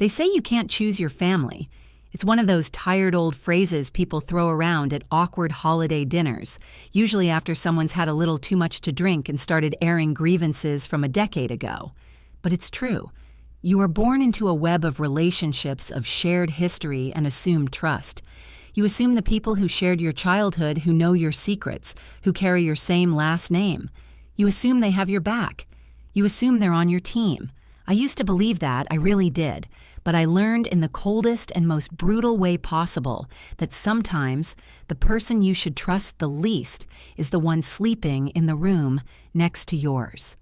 They say you can't choose your family. It's one of those tired old phrases people throw around at awkward holiday dinners, usually after someone's had a little too much to drink and started airing grievances from a decade ago. But it's true. You are born into a web of relationships of shared history and assumed trust. You assume the people who shared your childhood, who know your secrets, who carry your same last name. You assume they have your back. You assume they're on your team. I used to believe that, I really did. But I learned in the coldest and most brutal way possible that sometimes the person you should trust the least is the one sleeping in the room next to yours.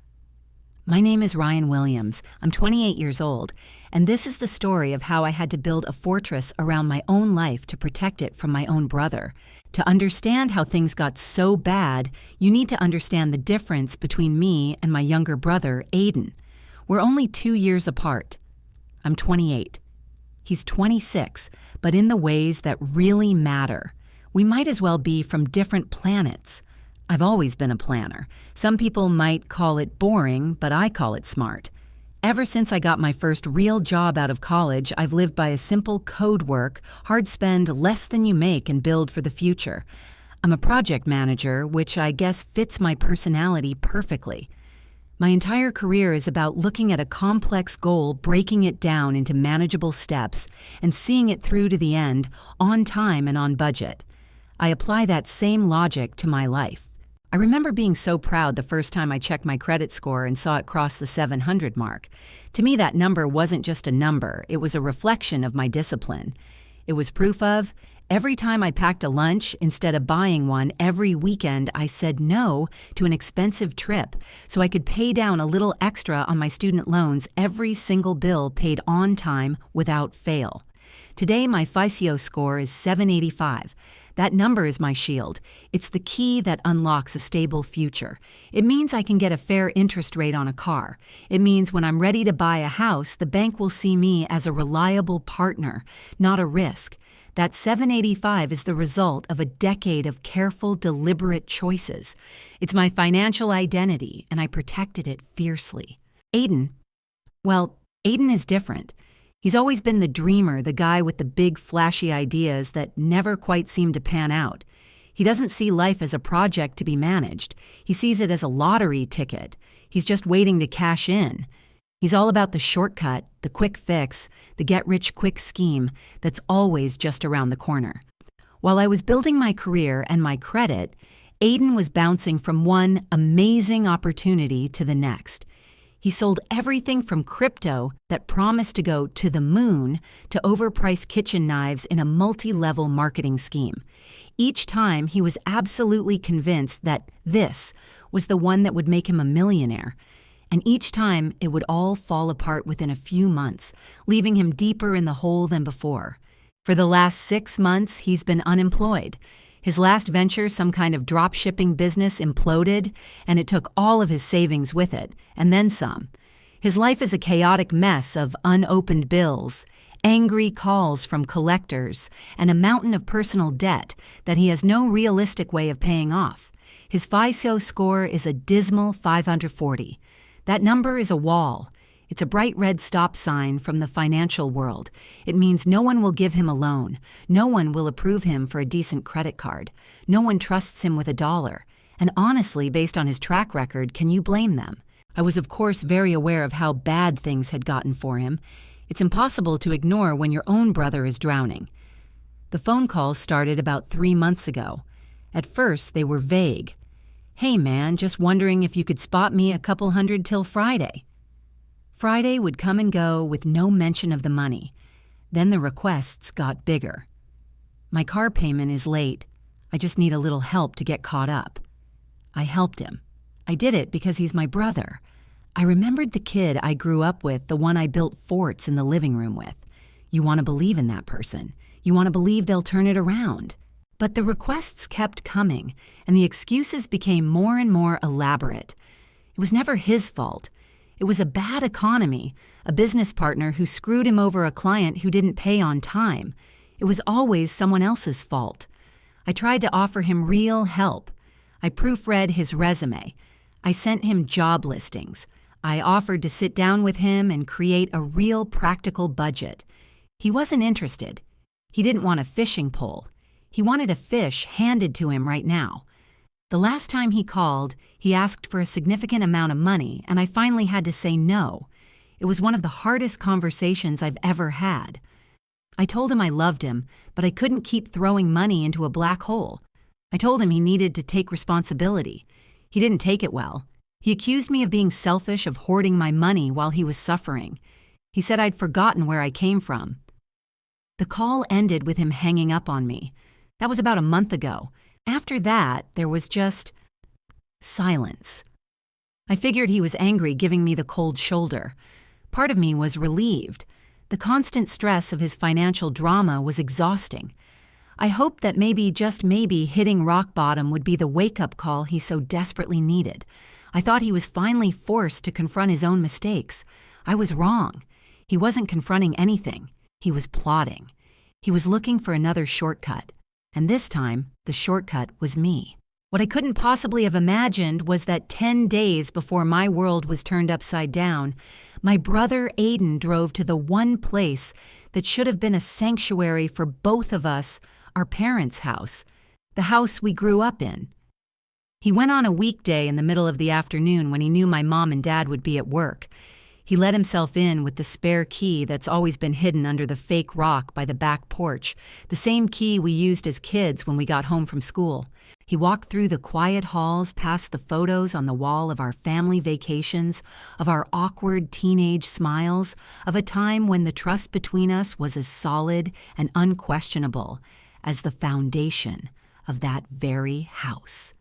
My name is Ryan Williams. I'm 28 years old, and this is the story of how I had to build a fortress around my own life to protect it from my own brother. To understand how things got so bad, you need to understand the difference between me and my younger brother, Aiden. We're only 2 years apart. I'm 28. He's 26, but in the ways that really matter. We might as well be from different planets. I've always been a planner. Some people might call it boring, but I call it smart. Ever since I got my first real job out of college, I've lived by a simple code work, hard spend, less than you make and build for the future. I'm a project manager, which I guess fits my personality perfectly. My entire career is about looking at a complex goal, breaking it down into manageable steps, and seeing it through to the end, on time and on budget. I apply that same logic to my life. I remember being so proud the first time I checked my credit score and saw it cross the 700 mark. To me, that number wasn't just a number, it was a reflection of my discipline. It was proof of, every time I packed a lunch, instead of buying one every weekend, I said no to an expensive trip so I could pay down a little extra on my student loans, every single bill paid on time without fail. Today, my FICO score is 785. That number is my shield. It's the key that unlocks a stable future. It means I can get a fair interest rate on a car. It means when I'm ready to buy a house, the bank will see me as a reliable partner, not a risk. That 785 is the result of a decade of careful, deliberate choices. It's my financial identity, and I protected it fiercely. Aiden is different. He's always been the dreamer, the guy with the big, flashy ideas that never quite seem to pan out. He doesn't see life as a project to be managed. He sees it as a lottery ticket. He's just waiting to cash in. He's all about the shortcut, the quick fix, the get-rich-quick scheme that's always just around the corner. While I was building my career and my credit, Aiden was bouncing from one amazing opportunity to the next. He sold everything from crypto that promised to go to the moon to overpriced kitchen knives in a multi-level marketing scheme. Each time, he was absolutely convinced that this was the one that would make him a millionaire. And each time, it would all fall apart within a few months, leaving him deeper in the hole than before. For the last 6 months, he's been unemployed. His last venture, some kind of drop-shipping business, imploded, and it took all of his savings with it, and then some. His life is a chaotic mess of unopened bills, angry calls from collectors, and a mountain of personal debt that he has no realistic way of paying off. His FICO score is a dismal 540. That number is a wall. It's a bright red stop sign from the financial world. It means no one will give him a loan. No one will approve him for a decent credit card. No one trusts him with $1. And honestly, based on his track record, can you blame them? I was, of course, very aware of how bad things had gotten for him. It's impossible to ignore when your own brother is drowning. The phone calls started about 3 months ago. At first, they were vague. "Hey man, just wondering if you could spot me a couple hundred till Friday." Friday would come and go with no mention of the money. Then the requests got bigger. "My car payment is late. I just need a little help to get caught up." I helped him. I did it because he's my brother. I remembered the kid I grew up with, the one I built forts in the living room with. You want to believe in that person. You want to believe they'll turn it around. But the requests kept coming, and the excuses became more and more elaborate. It was never his fault. It was a bad economy, a business partner who screwed him over a client who didn't pay on time. It was always someone else's fault. I tried to offer him real help. I proofread his resume. I sent him job listings. I offered to sit down with him and create a real practical budget. He wasn't interested. He didn't want a fishing pole. He wanted a fish handed to him right now. The last time he called, he asked for a significant amount of money, and I finally had to say no. It was one of the hardest conversations I've ever had. I told him I loved him, but I couldn't keep throwing money into a black hole. I told him he needed to take responsibility. He didn't take it well. He accused me of being selfish, of hoarding my money while he was suffering. He said I'd forgotten where I came from. The call ended with him hanging up on me. That was about a month ago. After that, there was just silence. I figured he was angry, giving me the cold shoulder. Part of me was relieved. The constant stress of his financial drama was exhausting. I hoped that maybe, just maybe, hitting rock bottom would be the wake-up call he so desperately needed. I thought he was finally forced to confront his own mistakes. I was wrong. He wasn't confronting anything. He was plotting. He was looking for another shortcut. And this time, the shortcut was me. What I couldn't possibly have imagined was that 10 days before my world was turned upside down, my brother Aiden drove to the one place that should have been a sanctuary for both of us, our parents' house, the house we grew up in. He went on a weekday in the middle of the afternoon when he knew my mom and dad would be at work. He let himself in with the spare key that's always been hidden under the fake rock by the back porch, the same key we used as kids when we got home from school. He walked through the quiet halls, past the photos on the wall of our family vacations, of our awkward teenage smiles, of a time when the trust between us was as solid and unquestionable as the foundation of that very house.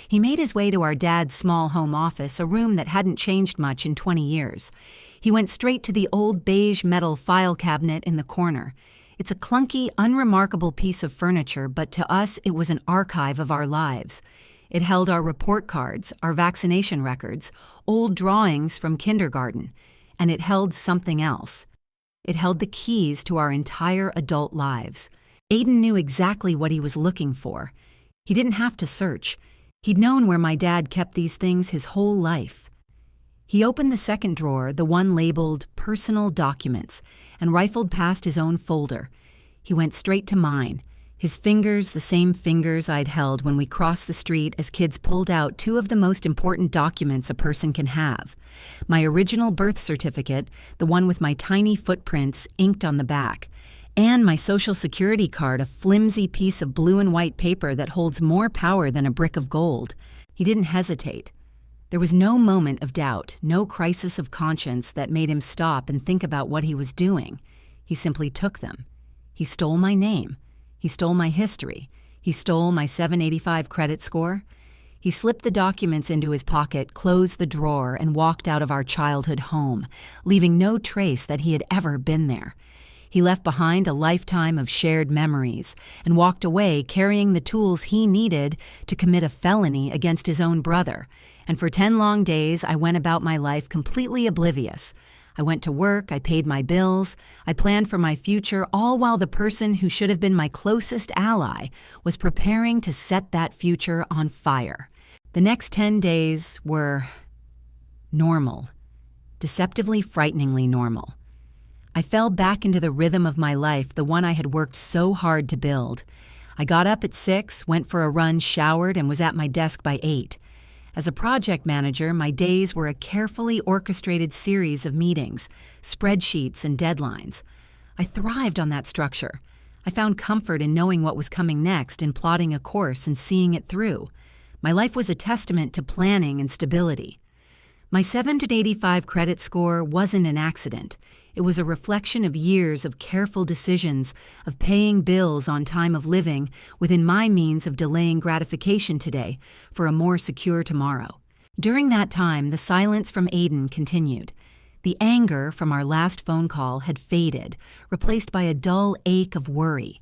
He made his way to our dad's small home office, a room that hadn't changed much in 20 years. He went straight to the old beige metal file cabinet in the corner. It's a clunky, unremarkable piece of furniture, but to us it was an archive of our lives. It held our report cards, our vaccination records, old drawings from kindergarten, and it held something else. It held the keys to our entire adult lives. Aiden knew exactly what he was looking for. He didn't have to search. He'd known where my dad kept these things his whole life. He opened the second drawer, the one labeled Personal Documents, and rifled past his own folder. He went straight to mine, his fingers the same fingers I'd held when we crossed the street as kids pulled out two of the most important documents a person can have. My original birth certificate, the one with my tiny footprints inked on the back, and my Social Security card, a flimsy piece of blue and white paper that holds more power than a brick of gold. He didn't hesitate. There was no moment of doubt, no crisis of conscience that made him stop and think about what he was doing. He simply took them. He stole my name. He stole my history. He stole my 785 credit score. He slipped the documents into his pocket, closed the drawer, and walked out of our childhood home, leaving no trace that he had ever been there. He left behind a lifetime of shared memories and walked away carrying the tools he needed to commit a felony against his own brother. And for 10 long days, I went about my life completely oblivious. I went to work, I paid my bills, I planned for my future, all while the person who should have been my closest ally was preparing to set that future on fire. The next 10 days were normal, deceptively, frighteningly normal. I fell back into the rhythm of my life, the one I had worked so hard to build. I got up at 6, went for a run, showered, and was at my desk by 8. As a project manager, my days were a carefully orchestrated series of meetings, spreadsheets, and deadlines. I thrived on that structure. I found comfort in knowing what was coming next, in plotting a course and seeing it through. My life was a testament to planning and stability. My 785 credit score wasn't an accident. It was a reflection of years of careful decisions, of paying bills on time of living within my means of delaying gratification today for a more secure tomorrow. During that time, the silence from Aiden continued. The anger from our last phone call had faded, replaced by a dull ache of worry.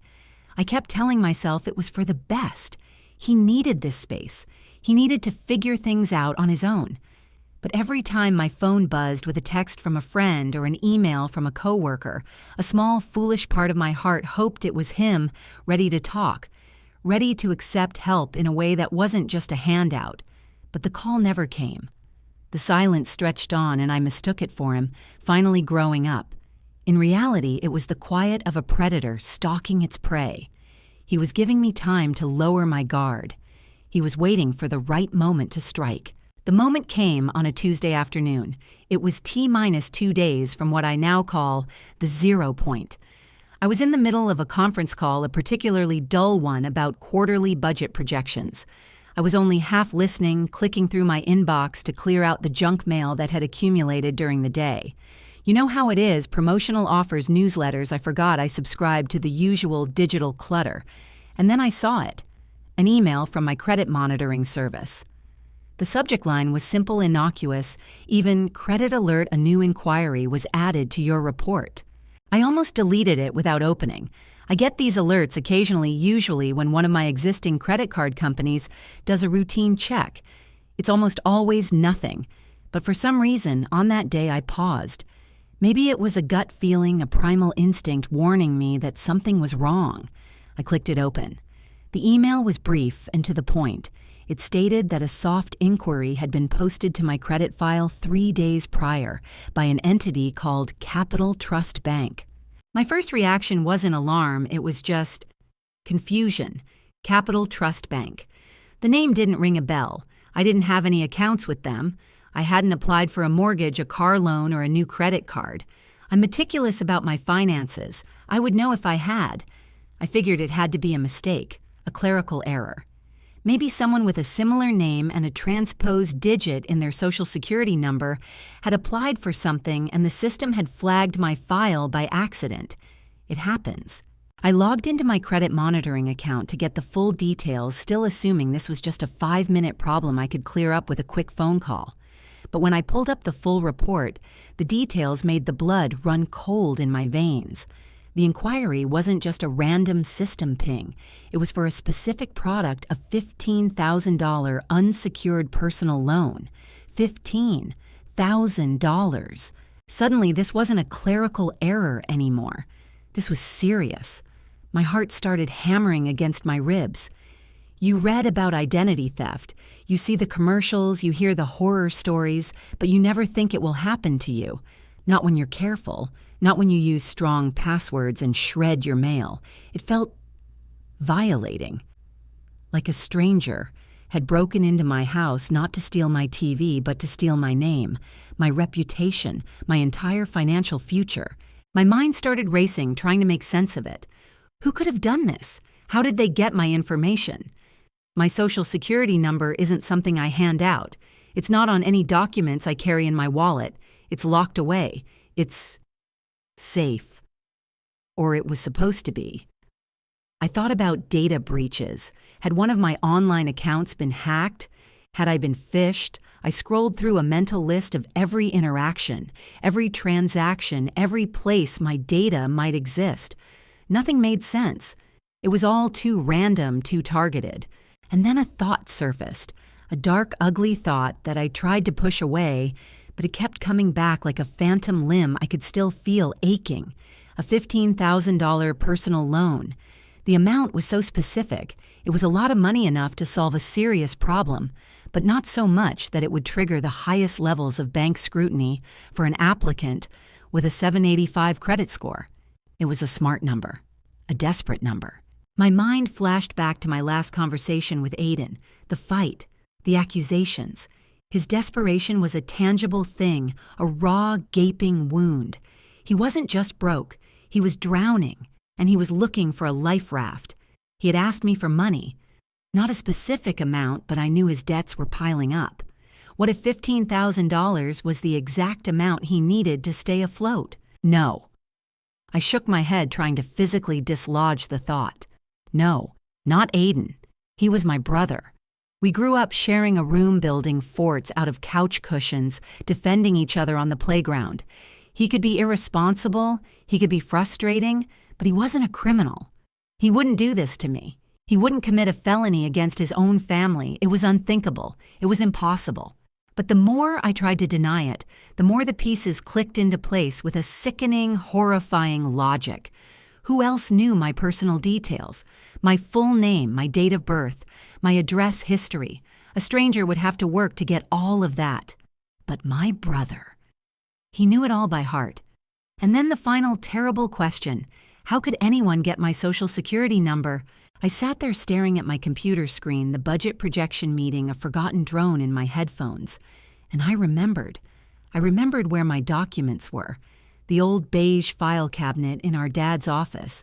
I kept telling myself it was for the best. He needed this space. He needed to figure things out on his own. But every time my phone buzzed with a text from a friend or an email from a coworker, a small, foolish part of my heart hoped it was him, ready to talk, ready to accept help in a way that wasn't just a handout. But the call never came. The silence stretched on, and I mistook it for him, finally growing up. In reality, it was the quiet of a predator stalking its prey. He was giving me time to lower my guard. He was waiting for the right moment to strike. The moment came on a Tuesday afternoon. It was T-minus 2 days from what I now call the 0 point. I was in the middle of a conference call, a particularly dull one about quarterly budget projections. I was only half listening, clicking through my inbox to clear out the junk mail that had accumulated during the day. You know how it is, promotional offers newsletters, I forgot I subscribed to the usual digital clutter. And then I saw it, an email from my credit monitoring service. The subject line was simple, innocuous, even "Credit alert, a new inquiry was added to your report." I almost deleted it without opening. I get these alerts occasionally, usually when one of my existing credit card companies does a routine check. It's almost always nothing. But for some reason, on that day I paused. Maybe it was a gut feeling, a primal instinct warning me that something was wrong. I clicked it open. The email was brief and to the point. It stated that a soft inquiry had been posted to my credit file 3 days prior by an entity called Capital Trust Bank. My first reaction wasn't alarm, it was just confusion. Capital Trust Bank. The name didn't ring a bell. I didn't have any accounts with them. I hadn't applied for a mortgage, a car loan, or a new credit card. I'm meticulous about my finances. I would know if I had. I figured it had to be a mistake, a clerical error. Maybe someone with a similar name and a transposed digit in their social security number had applied for something and the system had flagged my file by accident. It happens. I logged into my credit monitoring account to get the full details, still assuming this was just a 5-minute problem I could clear up with a quick phone call. But when I pulled up the full report, the details made the blood run cold in my veins. The inquiry wasn't just a random system ping. It was for a specific product, a $15,000 unsecured personal loan. $15,000. Suddenly, this wasn't a clerical error anymore. This was serious. My heart started hammering against my ribs. You read about identity theft. You see the commercials, you hear the horror stories, but you never think it will happen to you. Not when you're careful. Not when you use strong passwords and shred your mail. It felt violating. Like a stranger had broken into my house not to steal my TV, but to steal my name, my reputation, my entire financial future. My mind started racing, trying to make sense of it. Who could have done this? How did they get my information? My social security number isn't something I hand out. It's not on any documents I carry in my wallet. It's locked away. It's safe. Or it was supposed to be. I thought about data breaches. Had one of my online accounts been hacked? Had I been phished? I scrolled through a mental list of every interaction, every transaction, every place my data might exist. Nothing made sense. It was all too random, too targeted. And then a thought surfaced, a dark, ugly thought that I tried to push away, but it kept coming back like a phantom limb I could still feel aching. A $15,000 personal loan. The amount was so specific. It was a lot of money enough to solve a serious problem, but not so much that it would trigger the highest levels of bank scrutiny for an applicant with a 785 credit score. It was a smart number, a desperate number. My mind flashed back to my last conversation with Aiden, the fight, the accusations. His desperation was a tangible thing, a raw, gaping wound. He wasn't just broke, he was drowning, and he was looking for a life raft. He had asked me for money. Not a specific amount, but I knew his debts were piling up. What if $15,000 was the exact amount he needed to stay afloat? No. I shook my head, trying to physically dislodge the thought. No, not Aiden. He was my brother. We grew up sharing a room, building forts out of couch cushions, defending each other on the playground. He could be irresponsible, he could be frustrating, but he wasn't a criminal. He wouldn't do this to me. He wouldn't commit a felony against his own family. It was unthinkable. It was impossible. But the more I tried to deny it, the more the pieces clicked into place with a sickening, horrifying logic. Who else knew my personal details? My full name, my date of birth, my address history. A stranger would have to work to get all of that. But my brother. He knew it all by heart. And then the final terrible question: how could anyone get my social security number? I sat there staring at my computer screen, the budget projection meeting a forgotten drone in my headphones. And I remembered. I remembered where my documents were. The old beige file cabinet in our dad's office.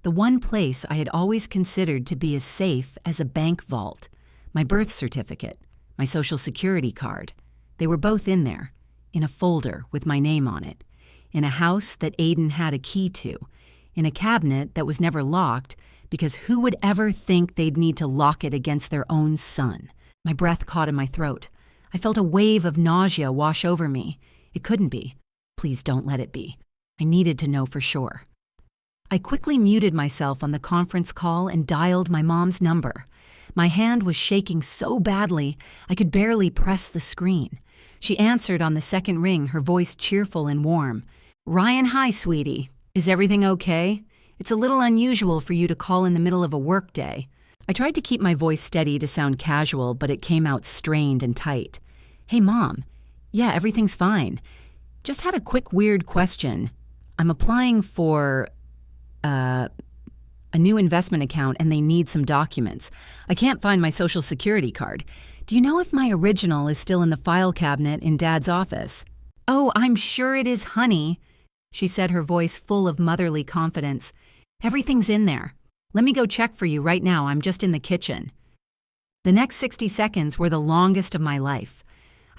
The one place I had always considered to be as safe as a bank vault. My birth certificate, my social security card. They were both in there, in a folder with my name on it, in a house that Aiden had a key to, in a cabinet that was never locked, because who would ever think they'd need to lock it against their own son? My breath caught in my throat. I felt a wave of nausea wash over me. It couldn't be. Please don't let it be. I needed to know for sure. I quickly muted myself on the conference call and dialed my mom's number. My hand was shaking so badly I could barely press the screen. She answered on the second ring, her voice cheerful and warm. "Ryan, hi, sweetie. Is everything okay? It's a little unusual for you to call in the middle of a work day." I tried to keep my voice steady to sound casual, but it came out strained and tight. "Hey, Mom. Yeah, everything's fine. Just had a quick weird question. I'm applying for, a new investment account and they need some documents. I can't find my social security card. Do you know if my original is still in the file cabinet in Dad's office?" "Oh, I'm sure it is, honey," she said, her voice full of motherly confidence. "Everything's in there. Let me go check for you right now. I'm just in the kitchen." The next 60 seconds were the longest of my life.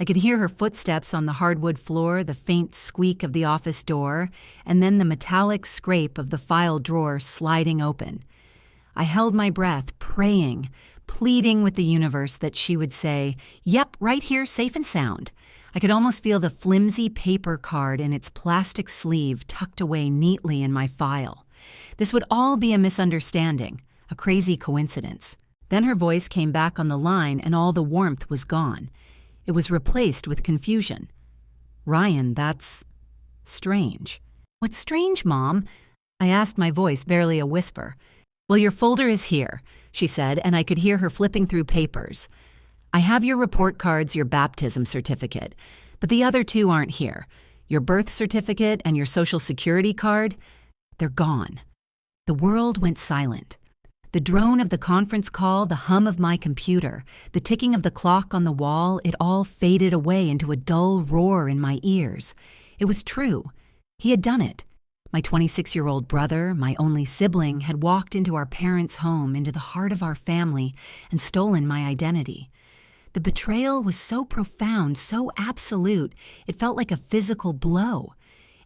I could hear her footsteps on the hardwood floor, the faint squeak of the office door, and then the metallic scrape of the file drawer sliding open. I held my breath, praying, pleading with the universe that she would say, "Yep, right here, safe and sound." I could almost feel the flimsy paper card in its plastic sleeve tucked away neatly in my file. This would all be a misunderstanding, a crazy coincidence. Then her voice came back on the line and all the warmth was gone. It was replaced with confusion. "Ryan, that's strange." "What's strange, Mom?" I asked, my voice barely a whisper. "Well, your folder is here," she said, and I could hear her flipping through papers. "I have your report cards, your baptism certificate, but the other two aren't here. Your birth certificate and your social security card, they're gone." The world went silent. The drone of the conference call, the hum of my computer, the ticking of the clock on the wall, it all faded away into a dull roar in my ears. It was true. He had done it. My 26-year-old brother, my only sibling, had walked into our parents' home, into the heart of our family, and stolen my identity. The betrayal was so profound, so absolute, it felt like a physical blow.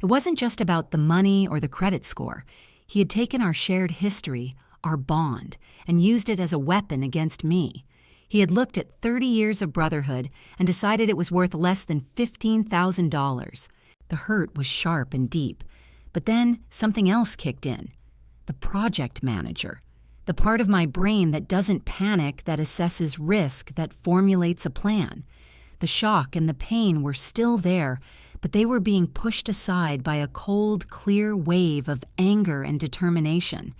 It wasn't just about the money or the credit score. He had taken our shared history, our bond, and used it as a weapon against me. He had looked at 30 years of brotherhood and decided it was worth less than $15,000. The hurt was sharp and deep. But then something else kicked in. The project manager. The part of my brain that doesn't panic, that assesses risk, that formulates a plan. The shock and the pain were still there, but they were being pushed aside by a cold, clear wave of anger and determination.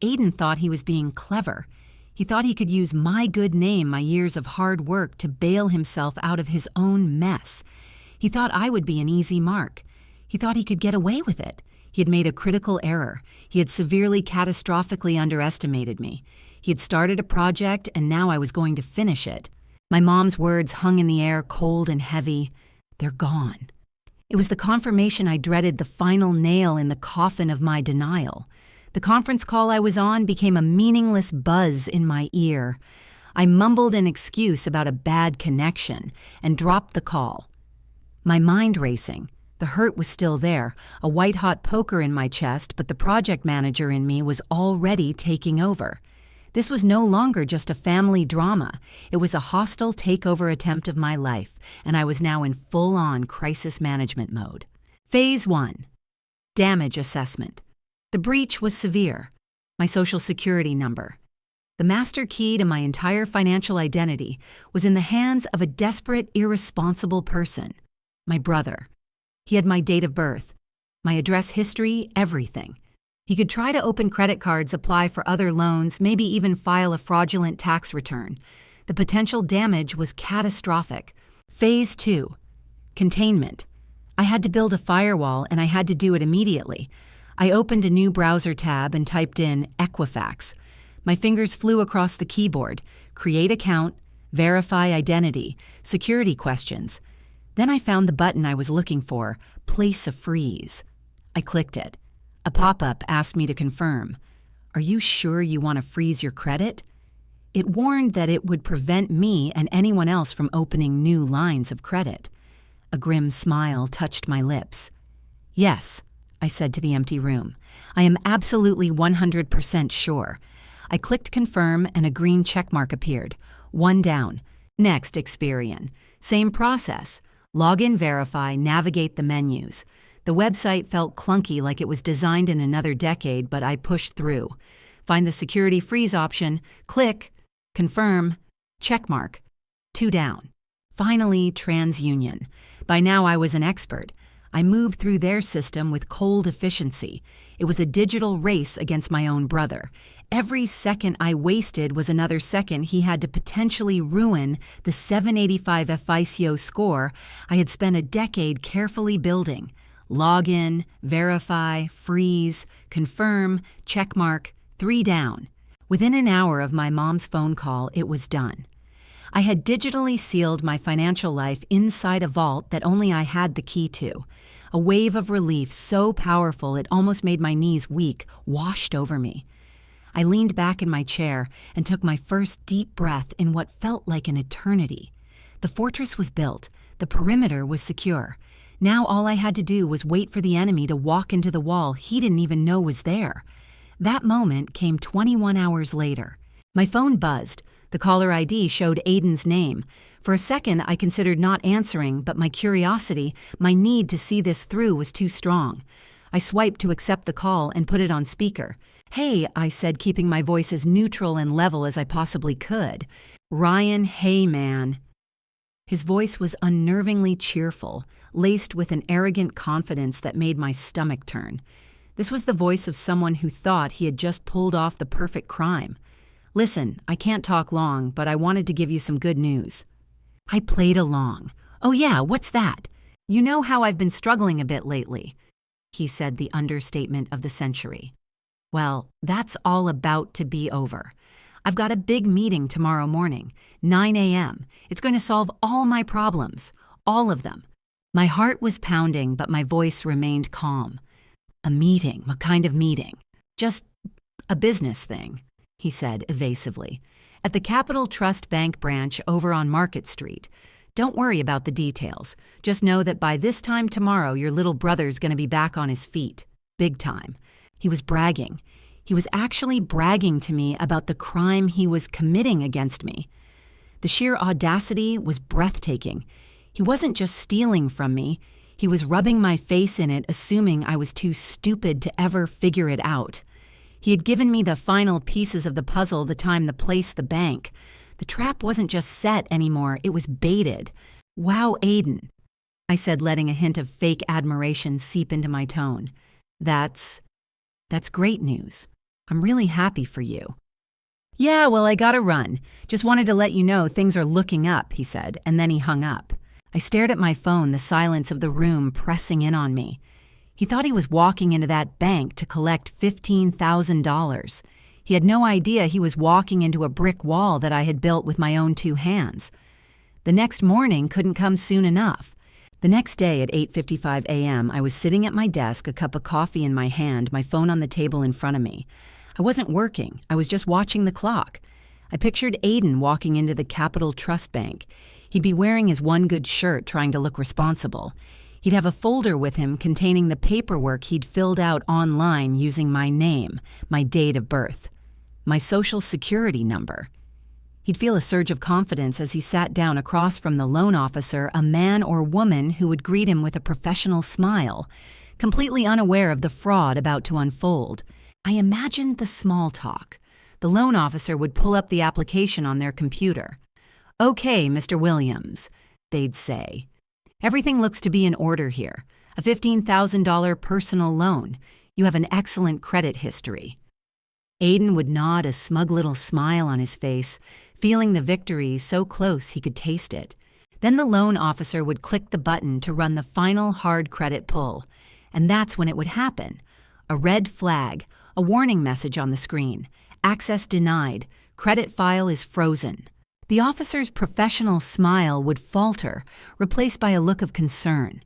Aiden thought he was being clever. He thought he could use my good name, my years of hard work, to bail himself out of his own mess. He thought I would be an easy mark. He thought he could get away with it. He had made a critical error. He had severely, catastrophically underestimated me. He had started a project, and now I was going to finish it. My mom's words hung in the air, cold and heavy. "They're gone." It was the confirmation I dreaded, the final nail in the coffin of my denial. The conference call I was on became a meaningless buzz in my ear. I mumbled an excuse about a bad connection and dropped the call. My mind racing. The hurt was still there, a white-hot poker in my chest, but the project manager in me was already taking over. This was no longer just a family drama. It was a hostile takeover attempt of my life, and I was now in full-on crisis management mode. Phase 1. Damage assessment. The breach was severe. My social security number. The master key to my entire financial identity was in the hands of a desperate, irresponsible person. My brother. He had my date of birth, my address history, everything. He could try to open credit cards, apply for other loans, maybe even file a fraudulent tax return. The potential damage was catastrophic. Phase 2. Containment. I had to build a firewall, and I had to do it immediately. I opened a new browser tab and typed in Equifax. My fingers flew across the keyboard. Create account, verify identity, security questions. Then I found the button I was looking for, place a freeze. I clicked it. A pop-up asked me to confirm. Are you sure you want to freeze your credit? It warned that it would prevent me and anyone else from opening new lines of credit. A grim smile touched my lips. Yes, I said to the empty room. I am absolutely 100% sure. I clicked confirm and a green checkmark appeared. One down. Next, Experian. Same process. Log in, verify, navigate the menus. The website felt clunky, like it was designed in another decade, but I pushed through. Find the security freeze option, click, confirm, checkmark. Two down. Finally, TransUnion. By now I was an expert. I moved through their system with cold efficiency. It was a digital race against my own brother. Every second I wasted was another second he had to potentially ruin the 785 FICO score I had spent a decade carefully building. Log in, verify, freeze, confirm, checkmark, 3 down. Within an hour of my mom's phone call, it was done. I had digitally sealed my financial life inside a vault that only I had the key to. A wave of relief so powerful it almost made my knees weak washed over me. I leaned back in my chair and took my first deep breath in what felt like an eternity. The fortress was built. The perimeter was secure. Now all I had to do was wait for the enemy to walk into the wall he didn't even know was there. That moment came 21 hours later. My phone buzzed. The caller ID showed Aiden's name. For a second, I considered not answering, but my curiosity, my need to see this through was too strong. I swiped to accept the call and put it on speaker. Hey, I said, keeping my voice as neutral and level as I possibly could. Ryan, hey man. His voice was unnervingly cheerful, laced with an arrogant confidence that made my stomach turn. This was the voice of someone who thought he had just pulled off the perfect crime. Listen, I can't talk long, but I wanted to give you some good news. I played along. Oh yeah, what's that? You know how I've been struggling a bit lately, he said, the understatement of the century. Well, that's all about to be over. I've got a big meeting tomorrow morning, 9 a.m. It's going to solve all my problems, all of them. My heart was pounding, but my voice remained calm. A meeting? What kind of meeting? Just a business thing, he said evasively. At the Capital Trust Bank branch over on Market Street. Don't worry about the details. Just know that by this time tomorrow, your little brother's going to be back on his feet. Big time. He was bragging. He was actually bragging to me about the crime he was committing against me. The sheer audacity was breathtaking. He wasn't just stealing from me. He was rubbing my face in it, assuming I was too stupid to ever figure it out. He had given me the final pieces of the puzzle the time to place the bank. The trap wasn't just set anymore, it was baited. Wow, Aiden, I said, letting a hint of fake admiration seep into my tone. That's great news. I'm really happy for you. Yeah, well, I gotta run. Just wanted to let you know things are looking up, he said, and then he hung up. I stared at my phone, the silence of the room pressing in on me. He thought he was walking into that bank to collect $15,000. He had no idea he was walking into a brick wall that I had built with my own 2 hands. The next morning couldn't come soon enough. The next day at 8:55 a.m., I was sitting at my desk, a cup of coffee in my hand, my phone on the table in front of me. I wasn't working. I was just watching the clock. I pictured Aiden walking into the Capital Trust Bank. He'd be wearing his one good shirt, trying to look responsible. He'd have a folder with him containing the paperwork he'd filled out online using my name, my date of birth, my social security number. He'd feel a surge of confidence as he sat down across from the loan officer, a man or woman who would greet him with a professional smile, completely unaware of the fraud about to unfold. I imagined the small talk. The loan officer would pull up the application on their computer. "Okay, Mr. Williams," they'd say. "Everything looks to be in order here. A $15,000 personal loan. You have an excellent credit history." Aiden would nod, a smug little smile on his face, feeling the victory so close he could taste it. Then the loan officer would click the button to run the final hard credit pull. And that's when it would happen. A red flag, a warning message on the screen. Access denied. Credit file is frozen. The officer's professional smile would falter, replaced by a look of concern.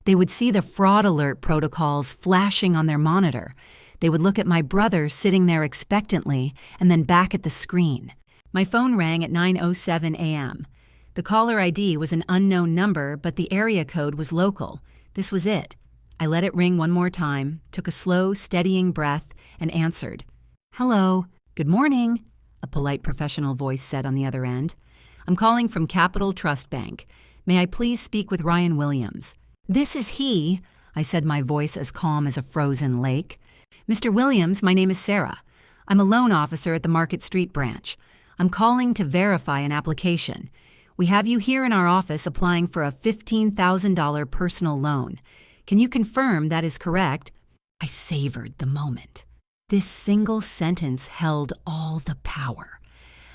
They would see the fraud alert protocols flashing on their monitor. They would look at my brother sitting there expectantly and then back at the screen. My phone rang at 9:07 a.m. The caller ID was an unknown number, but the area code was local. This was it. I let it ring one more time, took a slow, steadying breath, and answered. "Hello. Good morning," a polite professional voice said on the other end. "I'm calling from Capital Trust Bank. May I please speak with Ryan Williams?" "This is he," I said, my voice as calm as a frozen lake. "Mr. Williams, my name is Sarah. I'm a loan officer at the Market Street branch. I'm calling to verify an application. We have you here in our office applying for a $15,000 personal loan. Can you confirm that is correct?" I savored the moment. This single sentence held all the power.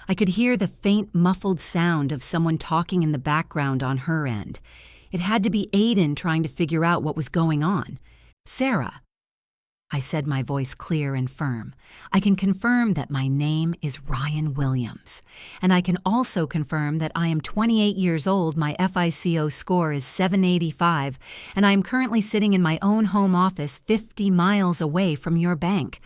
I could hear the faint, muffled sound of someone talking in the background on her end. It had to be Aiden trying to figure out what was going on. "Sarah," I said, my voice clear and firm, "I can confirm that my name is Ryan Williams. And I can also confirm that I am 28 years old, my FICO score is 785, and I am currently sitting in my own home office 50 miles away from your bank.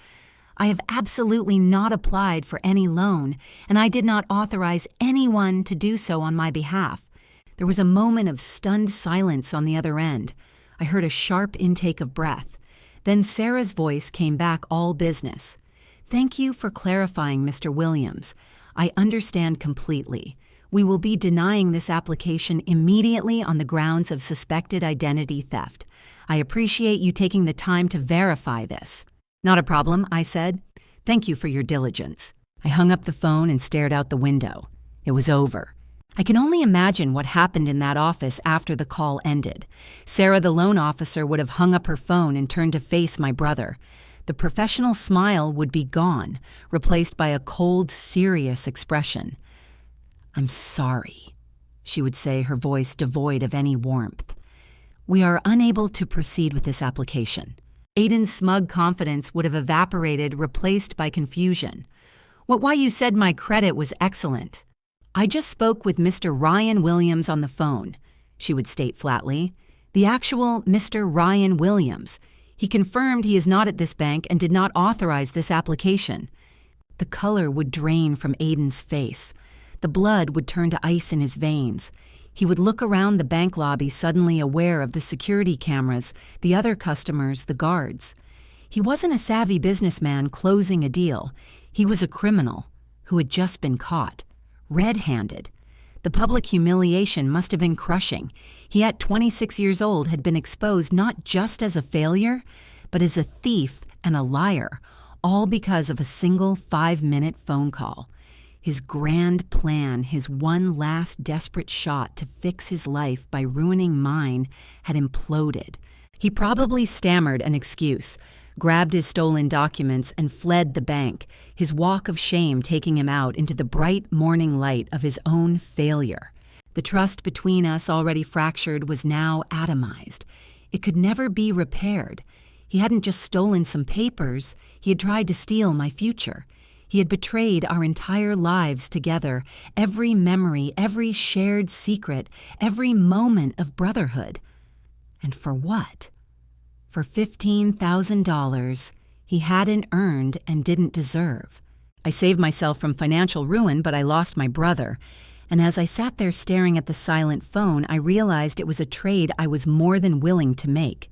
I have absolutely not applied for any loan, and I did not authorize anyone to do so on my behalf." There was a moment of stunned silence on the other end. I heard a sharp intake of breath. Then Sarah's voice came back all business. "Thank you for clarifying, Mr. Williams. I understand completely. We will be denying this application immediately on the grounds of suspected identity theft. I appreciate you taking the time to verify this." "Not a problem," I said. "Thank you for your diligence." I hung up the phone and stared out the window. It was over. I can only imagine what happened in that office after the call ended. Sarah, the loan officer, would have hung up her phone and turned to face my brother. The professional smile would be gone, replaced by a cold, serious expression. "I'm sorry," she would say, her voice devoid of any warmth. "We are unable to proceed with this application." Aiden's smug confidence would have evaporated, replaced by confusion. Why you said my credit was excellent." "I just spoke with Mr. Ryan Williams on the phone," she would state flatly. "The actual Mr. Ryan Williams. He confirmed he is not at this bank and did not authorize this application." The color would drain from Aiden's face. The blood would turn to ice in his veins. He would look around the bank lobby, suddenly aware of the security cameras, the other customers, the guards. He wasn't a savvy businessman closing a deal. He was a criminal who had just been caught. Red-handed. The public humiliation must have been crushing. He, at 26 years old, had been exposed not just as a failure, but as a thief and a liar, all because of a single 5-minute phone call. His grand plan, his one last desperate shot to fix his life by ruining mine, had imploded. He probably stammered an excuse, grabbed his stolen documents, and fled the bank, his walk of shame taking him out into the bright morning light of his own failure. The trust between us, already fractured, was now atomized. It could never be repaired. He hadn't just stolen some papers, he had tried to steal my future. He had betrayed our entire lives together, every memory, every shared secret, every moment of brotherhood. And for what? For $15,000 he hadn't earned and didn't deserve. I saved myself from financial ruin, but I lost my brother. And as I sat there staring at the silent phone, I realized it was a trade I was more than willing to make.